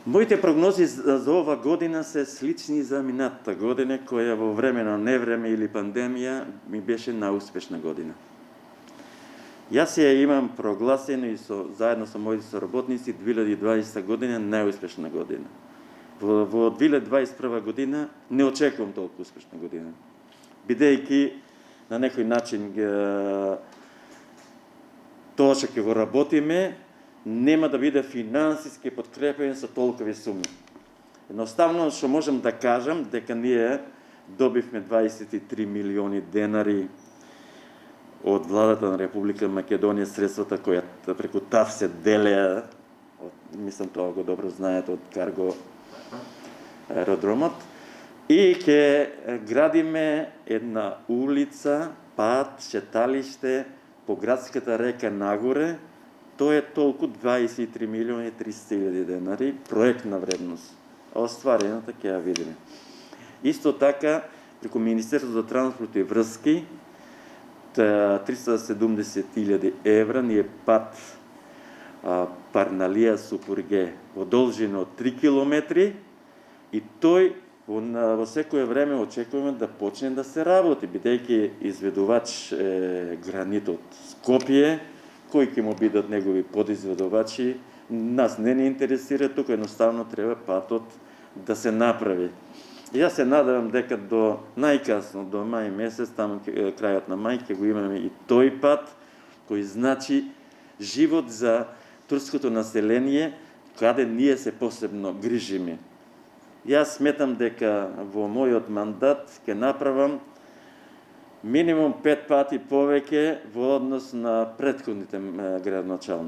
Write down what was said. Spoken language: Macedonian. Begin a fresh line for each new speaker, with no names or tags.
Моите прогнози за ова година се слични за минатата година, која во време на невреме или пандемија ми беше најуспешна година. Јас ја имам прогласено и заедно со моите соработници 2020 година најуспешна година. Во 2021 година не очекувам толку успешна година, бидејќи на некој начин тоа што ќе го работиме нема да биде финансиски подкрепен со толкови суми. Едноставно што можам да кажам дека ние добивме 23 милиони денари од владата на Република Македонија, средствата која преку ТАВ се делеа, мислам тоа го добро знаете, од Карго аеродромот, и ќе градиме една улица, пат, шеталиште по градската река нагоре. Тоа е толку 23 милиони 300 илјади денари, проектна вредност. А остварената ќе ја видиме. Исто така, преку Министерството за транспорт и врски, 370 илјади евра ни е пат Парналија Супурге во должина од 3 километри и тој во секое време очекуваме да почне да се работи, бидејќи изведувач гранит од Скопје, кои ќе му бидат негови подизведувачи, нас не ни интересира, тука едноставно треба патот да се направи. Јас се надевам дека до најкасно до мај месец, таму крајот на мај, ќе го имаме и тој пат, кој значи живот за турското население, каде ние се посебно грижиме. Јас сметам дека во мојот мандат ќе направам минимум 5 пати повеќе во однос на претходните градоначалници.